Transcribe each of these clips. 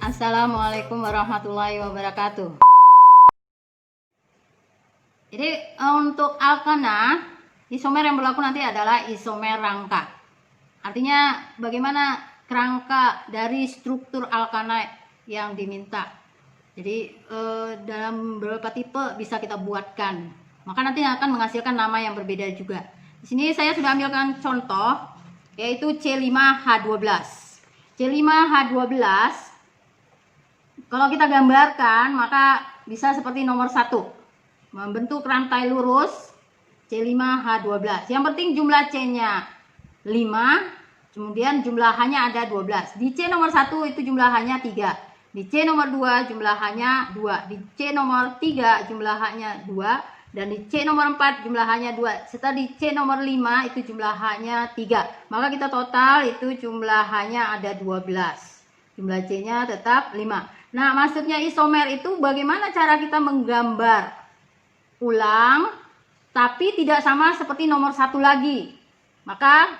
Assalamualaikum warahmatullahi wabarakatuh. Jadi untuk alkana, isomer yang berlaku nanti adalah isomer rangka. Artinya bagaimana kerangka dari struktur alkana yang diminta. Jadi dalam beberapa tipe bisa kita buatkan. Maka nanti akan menghasilkan nama yang berbeda juga. Di sini saya sudah ambilkan contoh, yaitu C5H12. C5H12 kalau kita gambarkan maka bisa seperti nomor 1, membentuk rantai lurus C5H12. Yang penting jumlah C-nya 5, kemudian jumlah H-nya ada 12. Di C nomor 1 itu jumlah H-nya 3, di C nomor 2 jumlah H-nya 2, di C nomor 3 jumlah H-nya 2, dan di C nomor 4 jumlah H-nya 2, serta di C nomor 5 itu jumlah H-nya 3. Maka kita total itu jumlah H-nya ada 12. Jumlah C-nya tetap 5. Nah, maksudnya isomer itu bagaimana cara kita menggambar ulang tapi tidak sama seperti nomor 1 lagi. Maka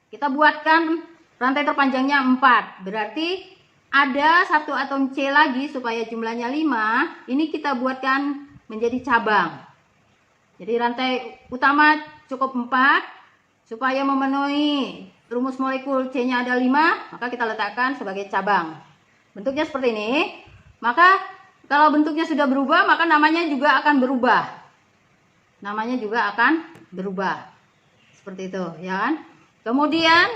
kita buatkan rantai terpanjangnya 4. Berarti ada satu atom C lagi supaya jumlahnya 5. Ini kita buatkan menjadi cabang. Jadi rantai utama cukup 4. Supaya memenuhi rumus molekul C-nya ada 5, maka kita letakkan sebagai cabang. Bentuknya seperti ini. Maka kalau bentuknya sudah berubah, maka namanya juga akan berubah. Namanya juga akan berubah. Seperti itu, ya kan? Kemudian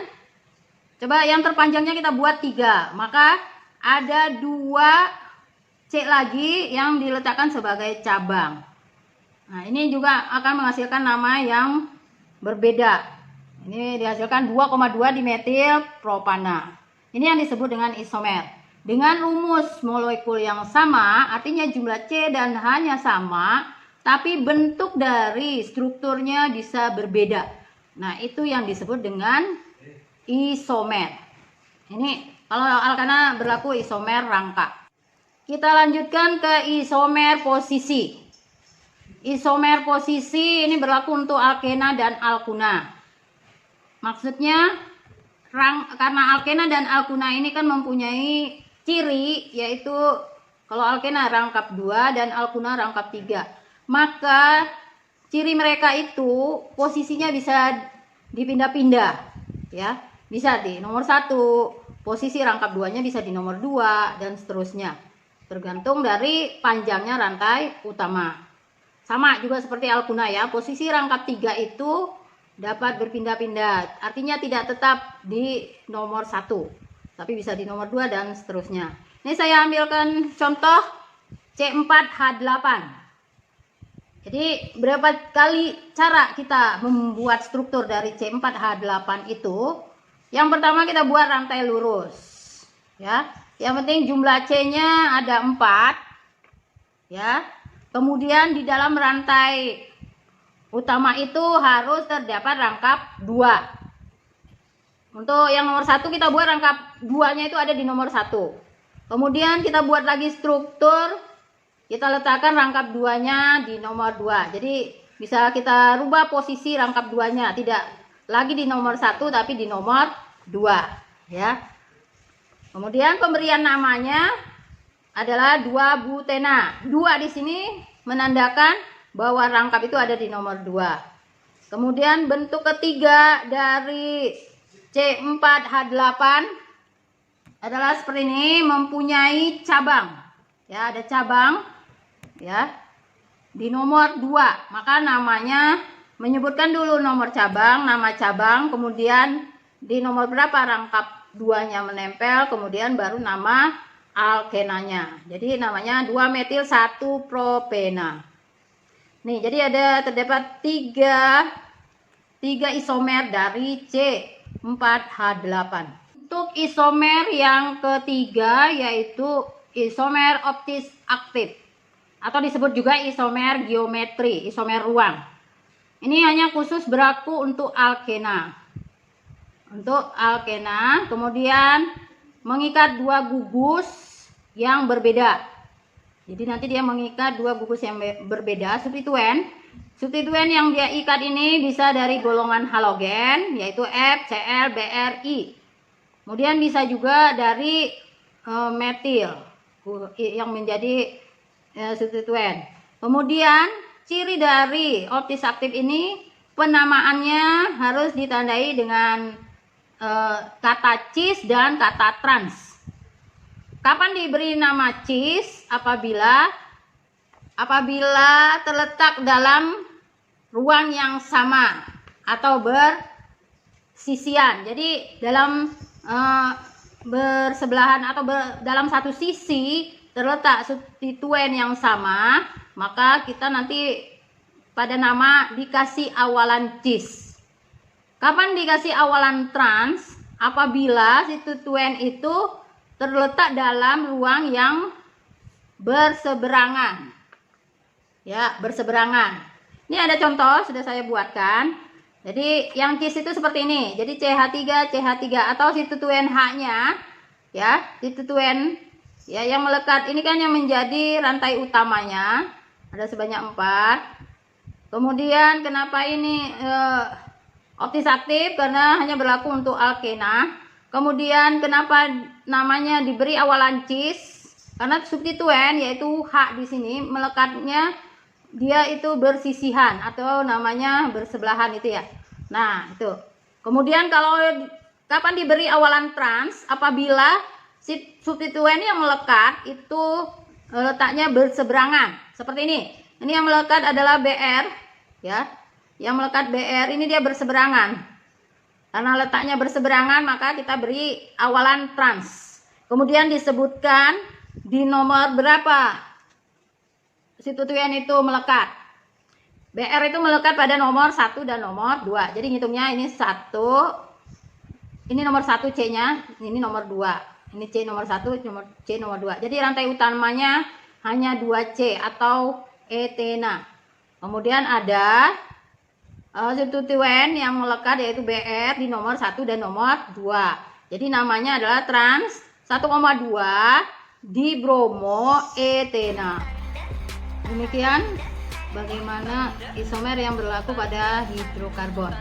coba yang terpanjangnya kita buat 3. Maka ada 2 C lagi yang diletakkan sebagai cabang. Nah, ini juga akan menghasilkan nama yang berbeda. Ini dihasilkan 2,2 dimetil propana. Ini yang disebut dengan isomer. Dengan rumus molekul yang sama, artinya jumlah C dan H-nya sama, tapi bentuk dari strukturnya bisa berbeda. Nah, itu yang disebut dengan isomer. Ini kalau alkana berlaku isomer rangka. Kita lanjutkan ke isomer posisi. Isomer posisi ini berlaku untuk alkena dan alkuna. Maksudnya karena alkena dan alkuna ini kan mempunyai ciri, yaitu kalau alkena rangkap 2 dan alkuna rangkap 3. Maka ciri mereka itu posisinya bisa dipindah-pindah, ya. Bisa di nomor 1, posisi rangkap 2-nya bisa di nomor 2 dan seterusnya. Tergantung dari panjangnya rantai utama. Sama juga seperti alkuna, ya. Posisi rangkap 3 itu dapat berpindah-pindah. Artinya tidak tetap di nomor 1. Tapi bisa di nomor 2 dan seterusnya. Ini saya ambilkan contoh C4H8. Jadi berapa kali cara kita membuat struktur dari C4H8 itu? Yang pertama kita buat rantai lurus. Ya. Yang penting jumlah C-nya ada 4. Ya. Kemudian di dalam rantai utama itu harus terdapat rangkap 2. Untuk yang nomor 1 kita buat rangkap 2-nya itu ada di nomor 1. Kemudian kita buat lagi struktur. Kita letakkan rangkap 2-nya di nomor 2. Jadi bisa kita rubah posisi rangkap 2-nya. Tidak lagi di nomor 1 tapi di nomor 2. Ya. Kemudian pemberian namanya adalah 2-butena. 2 di sini menandakan bahwa rangkap itu ada di nomor 2. Kemudian bentuk ketiga dari C4H8 adalah seperti ini, mempunyai cabang. Ya, ada cabang ya di nomor 2. Maka namanya menyebutkan dulu nomor cabang, nama cabang, kemudian di nomor berapa rangkap 2-nya menempel, kemudian baru nama alkenanya. Jadi namanya 2-metil 1-propena. Nih, jadi terdapat 3 isomer dari C4H8. Untuk isomer yang ketiga yaitu isomer optis aktif atau disebut juga isomer geometri, isomer ruang. Ini hanya khusus berlaku untuk alkena. Untuk alkena, kemudian mengikat 2 gugus yang berbeda. Jadi nanti dia mengikat 2 gugus yang berbeda, substituen. Substituen yang dia ikat ini bisa dari golongan halogen, yaitu F, Cl, Br, I. Kemudian bisa juga dari metil yang menjadi substituen. Kemudian ciri dari optis aktif ini penamaannya harus ditandai dengan kata cis dan kata trans. Kapan diberi nama cis? Apabila terletak dalam ruang yang sama atau bersisian. Jadi dalam bersebelahan atau dalam satu sisi terletak substituen yang sama, maka kita nanti pada nama dikasih awalan cis. Kapan dikasih awalan trans? Apabila substituen itu terletak dalam ruang yang berseberangan. Ya, berseberangan. Ini ada contoh sudah saya buatkan. Jadi yang cis itu seperti ini. Jadi CH3 atau substituen H-nya ya, substituen ya yang melekat ini kan yang menjadi rantai utamanya. Ada sebanyak 4. Kemudian kenapa ini optis aktif? Karena hanya berlaku untuk alkena. Kemudian kenapa namanya diberi awalan cis? Karena substituen yaitu H di sini melekatnya dia itu bersisihan atau namanya bersebelahan itu ya. Nah, itu. Kemudian kalau kapan diberi awalan trans? Apabila substituen yang melekat itu letaknya berseberangan. Seperti ini. Ini yang melekat adalah BR ya. Yang melekat BR ini dia berseberangan. Karena letaknya berseberangan maka kita beri awalan trans. Kemudian disebutkan di nomor berapa substituen itu melekat. BR itu melekat pada nomor 1 dan nomor 2. Jadi ngitungnya ini 1. Ini nomor 1 C-nya, ini nomor 2. Ini C nomor 1, nomor C nomor 2. Jadi rantai utamanya hanya 2C atau etena. Kemudian ada substituen yang melekat yaitu BR di nomor 1 dan nomor 2. Jadi namanya adalah trans 1,2 dibromoetena. Demikian bagaimana isomer yang berlaku pada hidrokarbon.